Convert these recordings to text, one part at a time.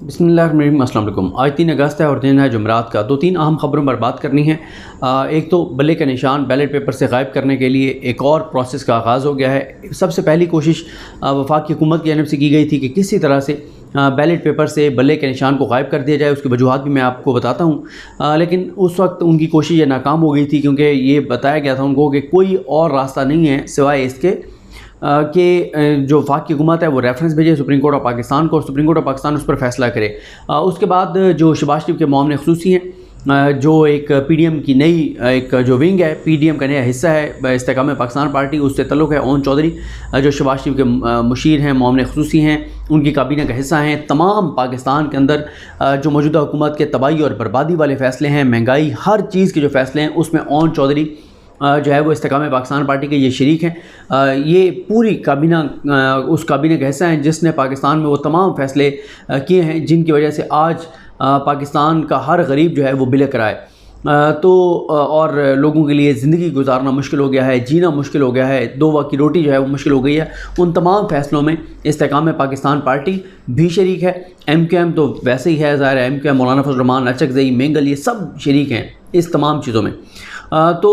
बिस्मिल्लाहिर्रहमानिर्रहीम। अस्सलाम वालेकुम। आज 3 अगस्त है और दिन है जुमेरात का। 2-3 अहम खबरों पर बात करनी है। एक तो बल्ले का निशान बैलेट पेपर से गायब करने के लिए एक और प्रोसेस का आगाज़ हो गया है। सबसे पहली कोशिश वफाकी हुकूमत की जानिब से की गई थी कि किसी तरह से बैलेट पेपर से बल्ले के निशान को गायब कर दिया जाए। उसकी वजूहात भी मैं आपको बताता हूँ। लेकिन उस वक्त उनकी कोशिश ये नाकाम हो गई थी, क्योंकि ये बताया गया था उनको कि कोई और रास्ता नहीं है सिवाय इसके कि जो वफाकी हुकूमत है वो रेफरेंस भेजे सुप्रीम कोर्ट ऑफ पाकिस्तान को, सुप्रीम कोर्ट ऑफ पाकिस्तान उस पर फैसला करे। उसके बाद जो शहबाज शरीफ के मामले खुसूसी हैं, जो एक पीडीएम की नई एक जो विंग है, पीडीएम का नया हिस्सा है इस्तेकाम पाकिस्तान पार्टी, उससे तल्लुक़ है। ओन चौधरी जो शहबाज शरीफ के मुशीर हैं, मामले खुसूसी हैं, उनकी काबीना का हिस्सा हैं। तमाम पाकिस्तान के अंदर जो मौजूदा हुकूमत के तबाही और बर्बादी वाले फ़ैसले हैं, महंगाई, हर चीज़ के जो फ़ैसले हैं, उसमें ओन चौधरी जो है वो इस्तेकाम पाकिस्तान पार्टी के ये शरीक हैं। ये पूरी काबीना उस काबीने का हिस्सा हैं जिसने पाकिस्तान में वो तमाम फ़ैसले किए हैं जिनकी वजह से आज पाकिस्तान का हर गरीब जो है वो बिलख रहा है। तो और लोगों के लिए ज़िंदगी गुजारना मुश्किल हो गया है, जीना मुश्किल हो गया है, 2 वक्त की रोटी जो है वो मुश्किल हो गई है। उन तमाम फ़ैसलों में इस्तेकाम पाकिस्तान पार्टी भी शरीक है। MQM तो वैसे ही है, ज़ाहिर है MQM, मौलाना फजल रहमान, अचकज़ई, मेंगल, ये सब शरीक हैं इस तमाम चीज़ों में। तो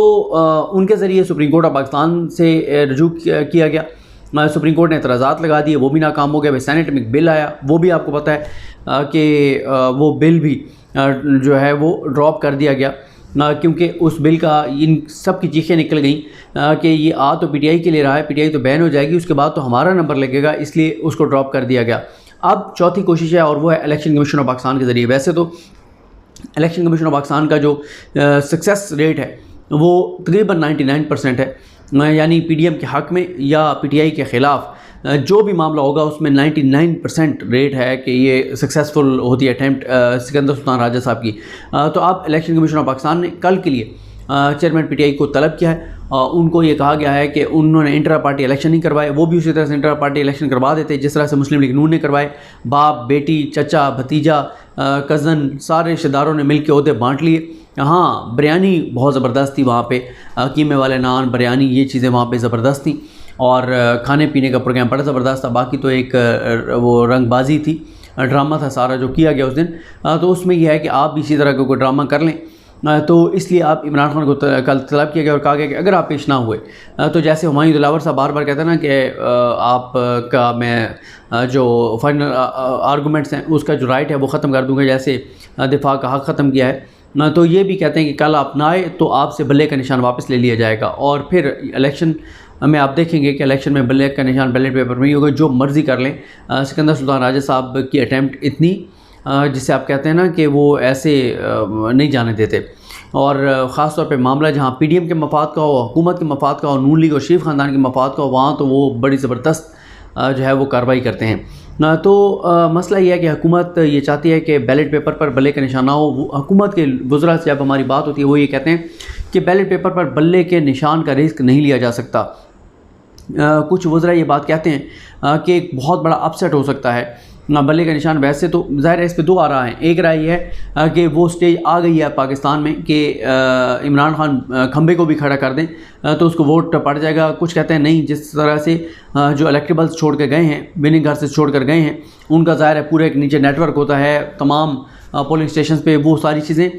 उनके ज़रिए सुप्रीम कोर्ट ऑफ पाकिस्तान से रजू किया गया। सुप्रीम कोर्ट ने एतराज़ात लगा दिए, वो भी नाकाम हो गया। फिर सेनेट में एक बिल आया, वो भी आपको पता है कि वो बिल भी जो है वो ड्रॉप कर दिया गया, क्योंकि उस बिल का इन सब की चीखें निकल गई कि ये आ तो PTI के लिए रहा है, PTI तो बैन हो जाएगी, उसके बाद तो हमारा नंबर लगेगा, इसलिए उसको ड्रॉप कर दिया गया। अब चौथी कोशिश है और वो है इलेक्शन कमीशन ऑफ पाकिस्तान के ज़रिए। वैसे तो इलेक्शन कमीशन ऑफ पाकिस्तान का जो सक्सेस रेट है वो तकरीबन 99% है, यानी पीडीएम के हक़ में या PTI के ख़िलाफ़ जो भी मामला होगा उसमें 99% रेट है कि ये सक्सेसफुल होती है अटैम्प्ट सिकंदर सुल्तान राजा साहब की। तो अब इलेक्शन कमीशन ऑफ पाकिस्तान ने कल के लिए चेयरमैन PTI को तलब किया है। उनको ये कहा गया है कि उन्होंने इंटर पार्टी इलेक्शन नहीं करवाए, वो भी उसी तरह से इंटर पार्टी इलेक्शन करवा देते जिस तरह से मुस्लिम लीग नून ने करवाए। बाप, बेटी, चचा, भतीजा, कज़न, सारे रिश्तेदारों ने मिल के ओहदे बाँट लिए। हाँ, बिरयानी बहुत ज़बरदस्त थी वहाँ पे, कीमे वाले नान, बिरयानी, ये चीज़ें वहाँ पे ज़बरदस्त थी और खाने पीने का प्रोग्राम बड़ा ज़बरदस्त था। बाकी तो एक वो रंगबाजी थी, ड्रामा था सारा जो किया गया उस दिन। तो उसमें यह है कि आप भी इसी तरह का कोई ड्रामा कर लें, तो इसलिए आप इमरान खान को कल तलब किया गया और कहा गया कि अगर आप पेश ना हुए तो जैसे हुमायूं दिलावर साहब बार बार कहते हैं ना कि आपका मैं जो फाइनल आर्गूमेंट्स हैं उसका जो राइट है वो ख़त्म कर दूँगा, जैसे दिफा का हक़ ख़त्म किया है, तो ये भी कहते हैं कि कल आप ना आए तो आपसे बल्ले का निशान वापस ले लिया जाएगा। और फिर इलेक्शन में आप देखेंगे कि इलेक्शन में बल्ले का निशान बैलेट पेपर में ही होगा, जो मर्ज़ी कर लें। सिकंदर सुल्तान राजा साहब की अटैम्प्ट इतनी जिसे आप कहते हैं ना कि वो ऐसे नहीं जाने देते, और ख़ास तौर पे मामला जहाँ पीडीएम के मफाद का हो, हुकूमत के मफाद का हो, नून लीग और शरीफ ख़ानदान के मफाद का हो, वहाँ तो वो बड़ी ज़बरदस्त जो है वो कार्रवाई करते हैं। तो मसला ये है कि हुकूमत ये चाहती है कि बैलेट पेपर पर बल्ले का निशान ना हो। हुकूमत के वज़रा से जब हमारी बात होती है वो ये कहते हैं कि बैलेट पेपर पर बल्ले के निशान का रिस्क नहीं लिया जा सकता। कुछ वज़रा ये बात कहते हैं कि एक बहुत बड़ा अपसेट हो सकता है बल्ले का निशान। वैसे तो ज़ाहिर है इस पे 2 आरा हैं। एक राय ये है कि वो स्टेज आ गई है पाकिस्तान में कि इमरान खान खंबे को भी खड़ा कर दें तो उसको वोट पड़ जाएगा। कुछ कहते हैं नहीं, जिस तरह से जो इलेक्टेबल्स छोड़ के गए हैं, विनिंग घर से छोड़ कर गए हैं, उनका ज़ाहिर है पूरे एक नीचे नेटवर्क होता है तमाम पोलिंग स्टेशन पे, वो सारी चीज़ें।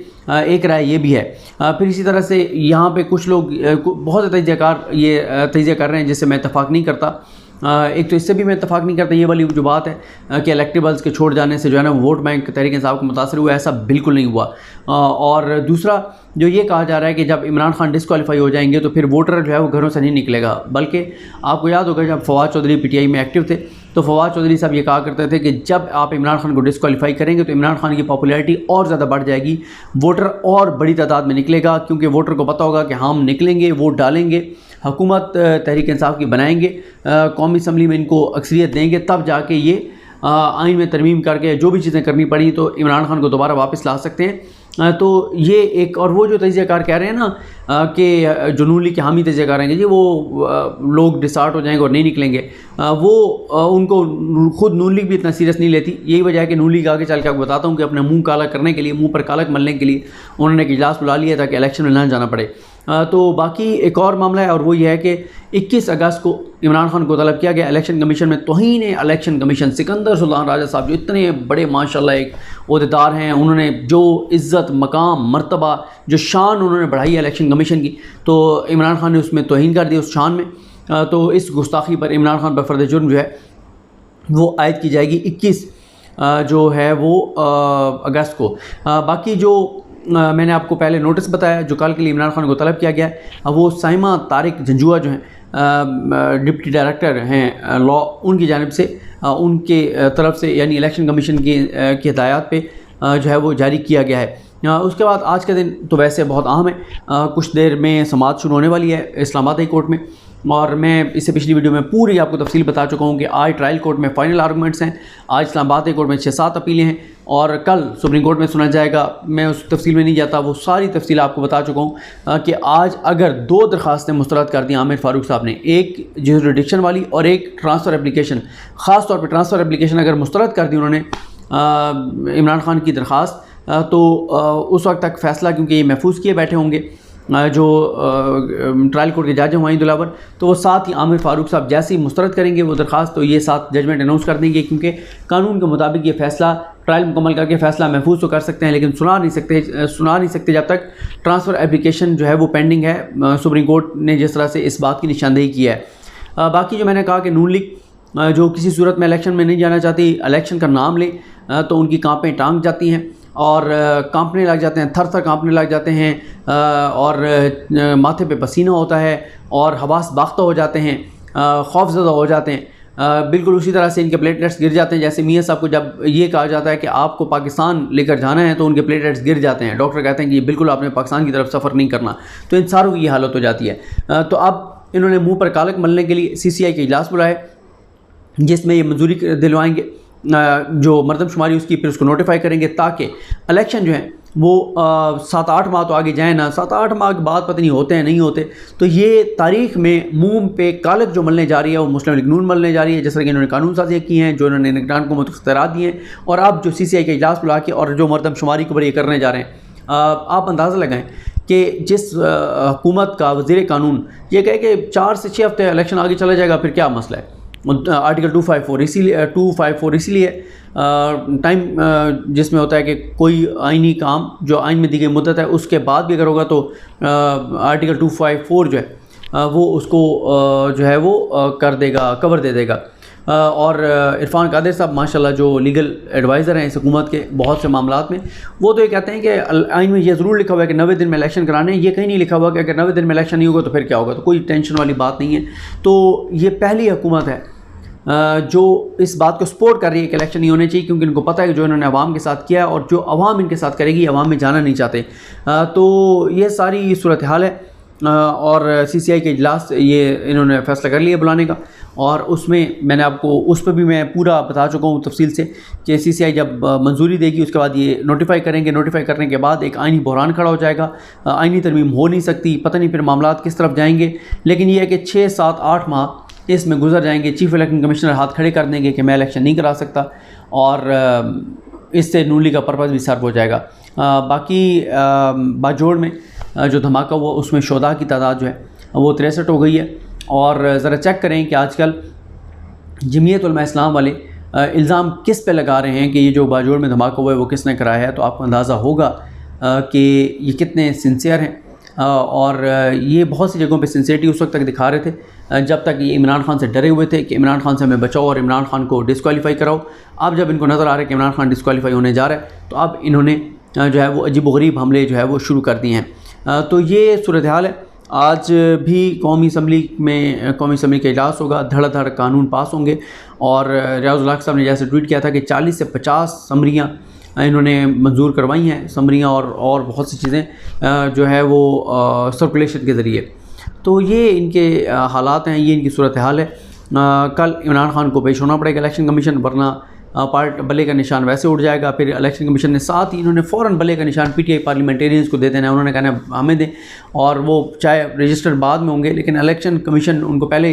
एक राय ये भी है। फिर इसी तरह से यहाँ पे कुछ लोग बहुत तजियाकार ये तजिया कर रहे हैं जिससे मैं इत्तफाक नहीं करता। एक तो इससे भी मैं इत्तफाक नहीं करता, ये वाली जो बात है कि इलेक्टेबल्स के छोड़ जाने से जो है ना वोट बैंक तहरीक इंसाफ को मुतासर हुआ, ऐसा बिल्कुल नहीं हुआ। और दूसरा जो ये कहा जा रहा है कि जब इमरान खान डिस्क्वालीफाई हो जाएंगे तो फिर वोटर जो है वो घरों से नहीं निकलेगा। बल्कि आपको याद होगा जब फवाद चौधरी PTI में एक्टिव थे तो फवाद चौधरी साहब ये कहा करते थे कि जब आप इमरान खान को डिस्क्वालीफाई करेंगे तो इमरान खान की पॉपुलैरिटी और ज़्यादा बढ़ जाएगी, वोटर और बड़ी तादाद में निकलेगा, क्योंकि वोटर को पता होगा कि हम निकलेंगे, वोट डालेंगे, हुकूमत तहरीक इंसाफ की बनाएंगे, कौमी असम्बली में इनको अक्सरियत देंगे, तब जाके ये आइन में तरमीम करके जो भी चीज़ें करनी पड़ी तो इमरान खान को दोबारा वापस ला सकते हैं। तो ये एक, और वो जो तजियाकार कह रहे हैं ना कि जो नून लीग के हामी तजियाकार हैं जी वो लोग डिसार्ट हो जाएंगे और नहीं निकलेंगे, वो उनको खुद नून लीग भी इतना सीरियस नहीं लेती। यही वजह है कि नून लीग आगे चल के आपको बताता हूँ कि अपने मुंह काला करने के लिए, मुंह पर कालक मलने के लिए उन्होंने एक इजलास बुला लिया ताकि इलेक्शन में ना जाना पड़े। तो बाकी एक और मामला है और वो ये है कि 21 अगस्त को इमरान खान को तलब किया गया इलेक्शन कमीशन में तौहीन इलेक्शन कमीशन। सिकंदर सुल्तान राजा साहब जो इतने बड़े माशाल्लाह एक ओहदेदार हैं, उन्होंने जो इज़्ज़त मकाम मर्तबा जो शान उन्होंने बढ़ाई है इलेक्शन कमीशन की, तो इमरान खान ने उसमें तौहीन कर दी उस शान में। तो इस गुस्ताखी पर इमरान खान पर फ़र्द जुर्म जो है वो आयद की जाएगी 21 जो है वो अगस्त को। बाकी जो मैंने आपको पहले नोटिस बताया जो कल के लिए इमरान खान को तलब किया गया है, वो साइमा तारिक जंजुआ जो हैं डिप्टी डायरेक्टर हैं लॉ, उनकी जानिब से उनके तरफ से यानी इलेक्शन कमीशन की हिदायत पे जो है वो जारी किया गया है। उसके बाद आज का दिन तो वैसे बहुत अहम है, कुछ देर में समाअत शुरू होने वाली है इस्लामाबाद हाई कोर्ट में, और मैं इससे पिछली वीडियो में पूरी आपको तफसील बता चुका हूँ कि आज ट्रायल कोर्ट में फ़ाइनल आर्गूमेंट्स हैं, आज इस्लामाबाद हाई कोर्ट में 6-7 अपीलें हैं और कल सुप्रीम कोर्ट में सुना जाएगा। मैं उस तफसील में नहीं जाता, वो सारी तफसील आपको बता चुका हूँ कि आज अगर 2 दरखास्तें मुस्तरद कर दी आमिर फारूक साहब ने, एक जुरिडिक्शन वाली और एक ट्रांसफ़र एप्लीकेशन, ख़ास तौर पर ट्रांसफ़र एप्लीकेशन अगर मुस्तरद कर दी उन्होंने इमरान खान की दरख्वास्त, तो उस वक्त तक फ़ैसला क्योंकि ये महफूज किए बैठे होंगे जो ट्रायल कोर्ट के जज हैं वहीद दिलावर, तो वो साथ ही आमिर फारूक साहब जैसे ही मुस्तरद करेंगे वो दरख्वास्त, तो ये साथ जजमेंट अनाउंस कर देंगे, क्योंकि कानून के मुताबिक ये फ़ैसला ट्रायल मुकम्मल करके फ़ैसला महफूज तो कर सकते हैं लेकिन सुना नहीं सकते जब तक ट्रांसफ़र एप्लीकेशन जो है वो पेंडिंग है। सुप्रीम कोर्ट ने जिस तरह से इस बात की निशानदेही की है। बाकी जो मैंने कहा कि नून लीग जो किसी सूरत में इलेक्शन में नहीं जाना चाहती, इलेक्शन का नाम ले तो उनकी कांपें टांग जाती हैं और कांपने लग जाते हैं, थर थर कांपने लग जाते हैं और माथे पे पसीना होता है और हवास बाख्ता हो जाते हैं, खौफज़दा हो जाते हैं। बिल्कुल उसी तरह से इनके प्लेटलेट्स गिर जाते हैं, जैसे मियाँ साहब को जब ये कहा जाता है कि आपको पाकिस्तान लेकर जाना है तो उनके प्लेटलेट्स गिर जाते हैं, डॉक्टर कहते हैं कि बिल्कुल आपने पाकिस्तान की तरफ सफ़र नहीं करना, तो इन सारों की ये हालत हो जाती है। तो अब इन्होंने मुँह पर कालक मलने के लिए CCI के इजलास बुलाए जिसमें ये मंजूरी दिलवाएंगे जो मरदमशुमारी उसकी, फिर उसको नोटिफाई करेंगे ताकि इलेक्शन जो है वो 7-8 माह तो आगे जाए ना, 7-8 माह के बाद पता नहीं होते हैं नहीं होते, तो ये तारीख़ में मुंह पे कालक जो मलने जा रही है वो मुस्लिम लीग नून मलने जा रही है, जिस तरह कि इन्होंने कानून साजियाँ की हैं, जो इन्होंने निगरान को मुख्तरात दिए हैं और अब जो CCI के इजलास बुला के और जो मरदमशुमारी के ऊपर ये करने जा रहे हैं। आप अंदाज़ा लगाएं कि जिस हुकूमत का वज़ीर कानून ये कहे कि 4 से 6 हफ्ते इलेक्शन आगे चला जाएगा, फिर क्या मसला है। आर्टिकल 254 इसीलिए टाइम जिसमें होता है कि कोई आइनी काम जो आइन में दी गई मुद्दत है उसके बाद भी अगर होगा तो आर्टिकल 254 जो है वो उसको जो है वो कर देगा, कवर दे देगा। और इरफान कादिर साहब माशाल्लाह जो लीगल एडवाइज़र हैं इस हुकूमत के बहुत से मामलात में, वो तो ये कहते हैं कि आइन में ये ज़रूर लिखा हुआ है कि 90 दिन में इलेक्शन कराने, ये कहीं नहीं लिखा हुआ कि अगर 90 दिन में इलेक्शन नहीं होगा तो फिर क्या होगा, तो कोई टेंशन वाली बात नहीं है। तो ये पहली हुकूमत है जो इस बात को सपोर्ट कर रही है कि इलेक्शन नहीं होने चाहिए, क्योंकि इनको पता है कि जो इन्होंने अवाम के साथ किया और जो अवाम इनके साथ करेगी, अवाम में जाना नहीं चाहते। तो ये सारी सूरत हाल है और CCI के इजलास ये इन्होंने फ़ैसला कर लिया बुलाने का, और उसमें मैंने आपको उस पर भी मैं पूरा बता चुका हूँ तफसील से कि CCI जब मंजूरी देगी उसके बाद ये नोटिफाई करेंगे, नोटिफाई करने के बाद एक आइनी बहरान खड़ा हो जाएगा, आइनी तरमीम हो नहीं सकती, पता नहीं फिर मामलात किस तरफ जाएंगे। लेकिन ये है कि 6-7-8 माह इसमें गुजर जाएंगे, चीफ इलेक्शन कमिश्नर हाथ खड़े कर देंगे कि मैं इलेक्शन नहीं करा सकता, और इससे नून लीग का पर्पज़ भी सर्व हो जाएगा। बाकी बाजोड़ में जो धमाका हुआ उसमें शोधा की तादाद जो है वो 63 हो गई है, और ज़रा चेक करें कि आजकल जमीयत उलमा इस्लाम वाले इल्ज़ाम किस पे लगा रहे हैं कि ये जो बाजोड़ में धमाका हुआ है वो किसने कराया है, तो आपको अंदाज़ा होगा कि ये कितने सिंसियर हैं। और ये बहुत सी जगहों पे सिंसियरिटी उस वक्त तक दिखा रहे थे जब तक ये इमरान खान से डरे हुए थे कि इमरान खान से हमें बचाओ और इमरान खान को डिस्क्वालीफाई कराओ। अब जब इनको नज़र आ रहा है कि इमरान खान डिस्क्वालीफाई होने जा रहा है, तो अब इन्होंने जो है वो अजीब-ओ-गरीब हमले जो है वो शुरू कर दिए हैं। तो ये सूरत हाल है। आज भी कौमी असम्बली का इजलास होगा, धड़ कानून पास होंगे, और रियाज़ुल हक साहब ने जैसे ट्वीट किया था कि 40 से 50 समरियाँ इन्होंने मंजूर करवाई हैं, समरियाँ और बहुत सी चीज़ें जो है वो सर्कुलेशन के ज़रिए। तो ये इनके हालात हैं, ये इनकी सूरत हाल है। कल इमरान खान को पेश होना पड़ेगा इलेक्शन कमीशन, वरना बल्ले का निशान वैसे उड़ जाएगा। फिर इलेक्शन कमीशन ने साथ ही इन्होंने फ़ौरन बल्ले का निशान PTI पार्लियामेंटेरियंस को दे देना है, उन्होंने कहना है हमें दें, और वो चाहे रजिस्टर बाद में होंगे लेकिन इलेक्शन कमीशन उनको पहले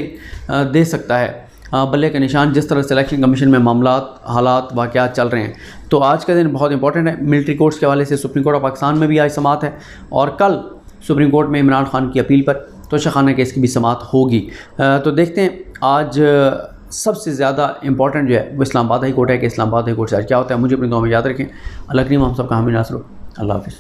दे सकता है बल्ले का निशान, जिस तरह से इलेक्शन कमीशन में मामलात हालात वाक़यात चल रहे हैं। तो आज का दिन बहुत इंपॉर्टेंट है। मिलिट्री कोर्ट्स के हवाले से सुप्रीम कोर्ट ऑफ पाकिस्तान में भी आज समाअत है, और कल सुप्रीम कोर्ट में इमरान खान की अपील पर तोशाखाना केस की भी समाअत होगी। तो देखते हैं आज सबसे ज़्यादा इंपॉर्टेंट जो है वो इस्लामाबाद हाई कोर्ट है कि इस्लामाबाद हाई कोर्ट से आज क्या होता है। मुझे अपनी दुआ में याद रखें। अल्लाह करीम हम सब का हामी नासर हो। अल्लाह हाफ़िज़।